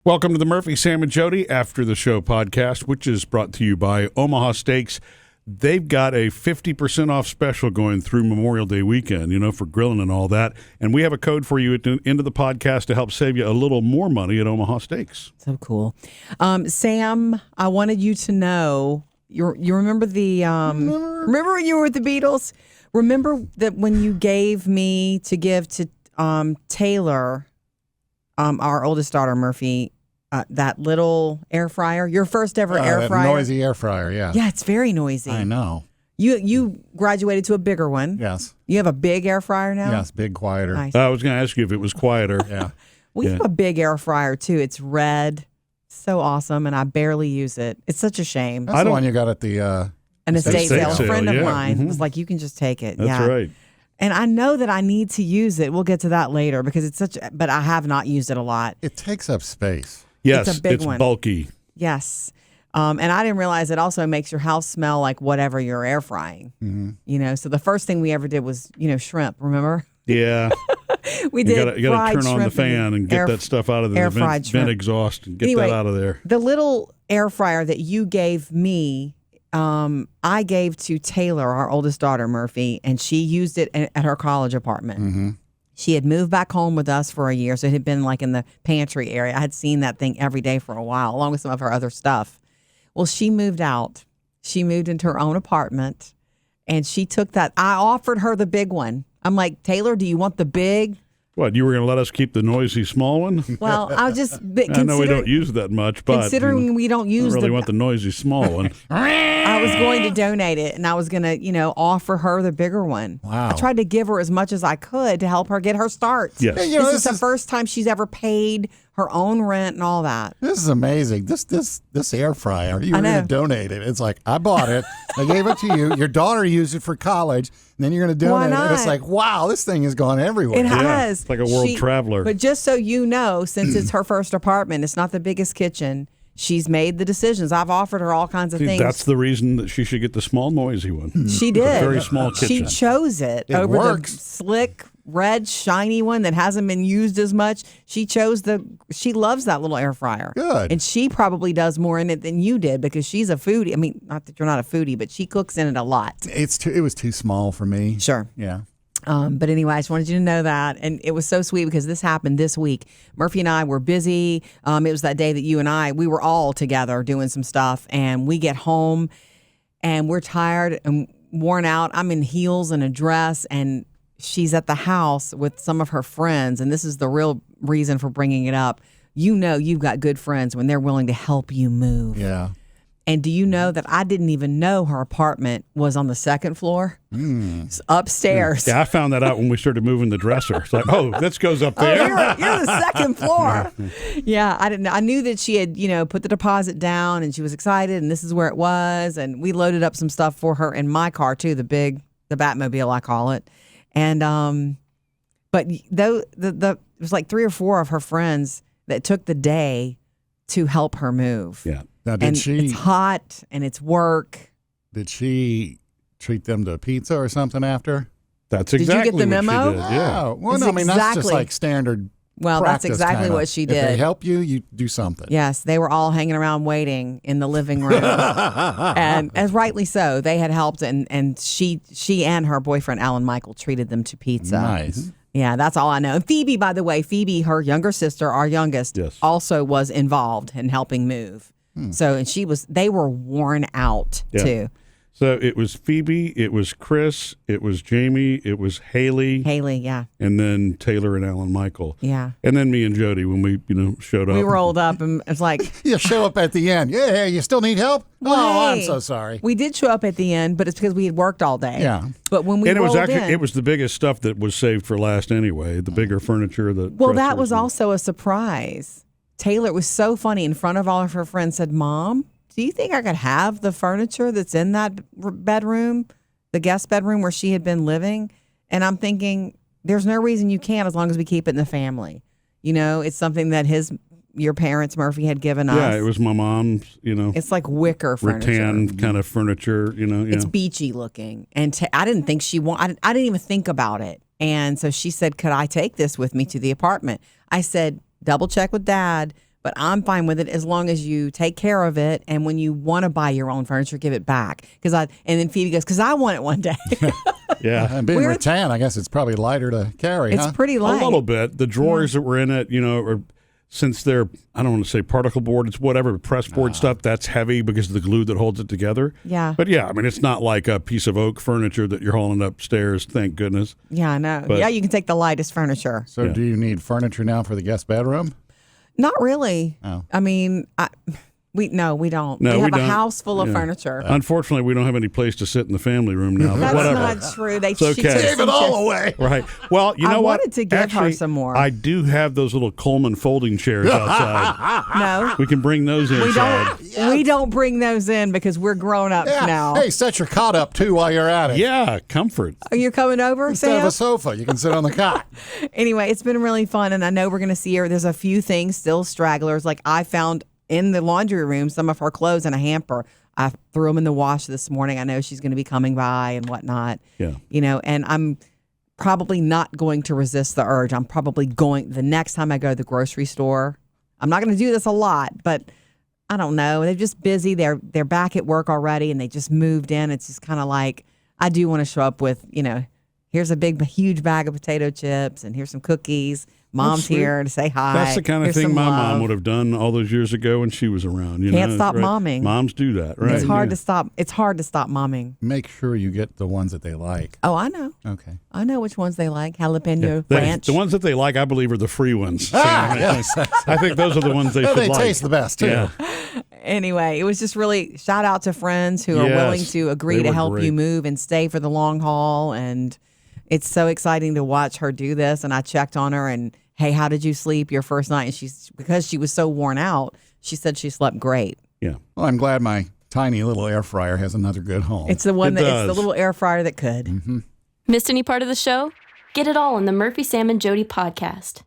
Welcome to the Murphy, Sam, and Jody After the Show podcast, which is brought to you by Omaha Steaks. They've got a 50% off special going through Memorial Day weekend, for grilling and all that. And we have a code for you at the end of the podcast to help save you a little more money at Omaha Steaks. So cool. Sam, I wanted you to know, you remember remember when you were with the Beatles? Remember that when you gave me to give to Taylor, our oldest daughter, Murphy, that little air fryer, your first ever air fryer. Noisy air fryer, yeah. Yeah, it's very noisy. I know. You graduated to a bigger one. Yes. You have a big air fryer now? Yes, big, quieter. Nice. I was going to ask you if it was quieter. Yeah. We have a big air fryer, too. It's red. So awesome, and I barely use it. It's such a shame. That's the one you got at the... an estate sale. A friend of yeah. mine was like, you can just take it. That's right. And I know that I need to use it. We'll get to that later because but I have not used it a lot. It takes up space. Yes, it's a big one. Bulky. Yes. And I didn't realize it also makes your house smell like whatever you're air frying. Mm-hmm. So the first thing we ever did was, shrimp, remember? Yeah. We did. You got to turn on the fan and get that stuff out of the vent exhaust and get that out of there. The little air fryer that you gave me, I gave to Taylor, our oldest daughter, Murphy, and she used it at her college apartment. Mm-hmm. She had moved back home with us for a year, so it had been like in the pantry area. I had seen that thing every day for a while, along with some of her other stuff. Well, she moved out. She moved into her own apartment, and she took that. I offered her the big one. I'm like, Taylor, do you want the big? What, you were going to let us keep the noisy small one? Well, I was just... I know we don't use that much, but... Considering we don't use I really want the noisy small one. I was going to donate it, and I was going to, offer her the bigger one. Wow. I tried to give her as much as I could to help her get her start. Yes. Hey, this is the first time she's ever paid her own rent and all that. This is amazing. This air fryer, you were going to donate it. It's like, I bought it. I gave it to you. Your daughter used it for college, and then you're going to donate it. And it's like, wow, this thing has gone everywhere. It has. It's like a world traveler. But just so you know, since it's her first apartment, it's not the biggest kitchen. She's made the decisions. I've offered her all kinds of things. That's the reason that she should get the small, noisy one. She did. A very small kitchen. She chose it over works. the slick, red, shiny one that hasn't been used as much. She chose she loves that little air fryer. Good. And she probably does more in it than you did because she's a foodie. I mean, not that you're not a foodie, but she cooks in it a lot. It was too small for me. Sure. Yeah. But anyway, I just wanted you to know that. And it was so sweet because this happened this week. Murphy and I were busy. It was that day that we were all together doing some stuff. And we get home and we're tired and worn out. I'm in heels and a dress and she's at the house with some of her friends. And this is the real reason for bringing it up. You've got good friends when they're willing to help you move. Yeah. And do you know that I didn't even know her apartment was on the second floor? It's upstairs. Yeah, I found that out when we started moving the dresser. It's like, this goes up there. You're the second floor. Yeah, I didn't know. I knew that she had, put the deposit down and she was excited and this is where it was. And we loaded up some stuff for her in my car too, the Batmobile, I call it. And, but though it was like 3 or 4 of her friends that took the day to help her move. Yeah. Now, it's hot and it's work. Did she treat them to pizza or something after? That's exactly Did you get the memo? what she did. Yeah. Oh, well, no, that's just like standard. Well, that's exactly what she did. If they help you, you do something. Yes, they were all hanging around waiting in the living room, and as rightly so, they had helped, and she and her boyfriend Alan Michael treated them to pizza. Nice. Yeah, that's all I know. And Phoebe, by the way, her younger sister, our youngest, also was involved in helping move. So, and they were worn out too. So it was Phoebe, it was Chris, it was Jamie, it was Haley. Haley, yeah. And then Taylor and Alan Michael. Yeah. And then me and Jody when we, showed up. We rolled up and it's like. You show up at the end. Yeah, you still need help? I'm so sorry. We did show up at the end, but it's because we had worked all day. Yeah. But when we it was the biggest stuff that was saved for last anyway, the bigger furniture. Well, that was also a surprise. Taylor was so funny in front of all of her friends said, Mom, do you think I could have the furniture that's in that bedroom, the guest bedroom where she had been living? And I'm thinking, there's no reason you can't as long as we keep it in the family. It's something that your parents, Murphy, had given us. Yeah, it was my mom's, It's like wicker furniture. Rattan kind of furniture, It's beachy looking. And I didn't think I didn't even think about it. And so she said, could I take this with me to the apartment? I said, double check with Dad. but I'm fine with it as long as you take care of it. And when you want to buy your own furniture, give it back. And then Phoebe goes, because I want it one day. Yeah. And being rattan, I guess it's probably lighter to carry. It's pretty light. A little bit. The drawers that were in it, are, since they're, I don't want to say particle board, it's whatever, press board stuff, that's heavy because of the glue that holds it together. Yeah. But yeah, I mean, it's not like a piece of oak furniture that you're hauling upstairs, thank goodness. Yeah, I know. But, yeah, you can take the lightest furniture. So do you need furniture now for the guest bedroom? Not really. Oh. I mean, we don't. No, we have we don't. a house full of furniture. Unfortunately, we don't have any place to sit in the family room now. But That's whatever. not true. It's okay. She took Gave some it all chairs. away. Right. Well, you know I what? wanted to give her Actually, some more. I do have those little Coleman folding chairs outside. No. We can bring those inside. We don't bring those in because we're grown ups Yeah. now. Hey, set your cot up too while you're at it. Yeah, comfort. Are you coming over, Instead of Sam? a sofa, you can sit on the cot. Anyway, it's been really fun, and I know we're going to see her. There's a few things still stragglers. Like I found in the laundry room some of her clothes in a hamper. I threw them in the wash this morning. I know she's going to be coming by and whatnot. Yeah. And I'm probably not going to resist the urge. I'm probably going the next time I go to the grocery store. I'm not going to do this a lot, but I don't know. They're just busy. They're back at work already, and they just moved in. It's just kind of like I do want to show up with, here's a huge bag of potato chips, and here's some cookies. Mom's here to say hi. That's the kind of Here's thing some my mom love. would have done all those years ago when she was around. Can't stop right? momming. Moms do that, right? It's hard Yeah. to stop. It's hard to stop momming. Make sure you get the ones that they like. Oh, I know. Okay. I know which ones they like. Jalapeno The- ranch. The ones that they like, I believe, are the free ones. Yes. I think those are the ones they should They like. taste the best too. Yeah. Anyway, it was just really shout out to friends who are Yes, willing to agree they to were help great. you move and stay for the long haul. And it's so exciting to watch her do this. And I checked on her and, hey, how did you sleep your first night? And because she was so worn out, she said she slept great. Yeah. Well, I'm glad my tiny little air fryer has another good home. It's the one It that it's the does. little air fryer that could. Missed any part of the show? Get it all on the Murphy, Sam, and Jody podcast.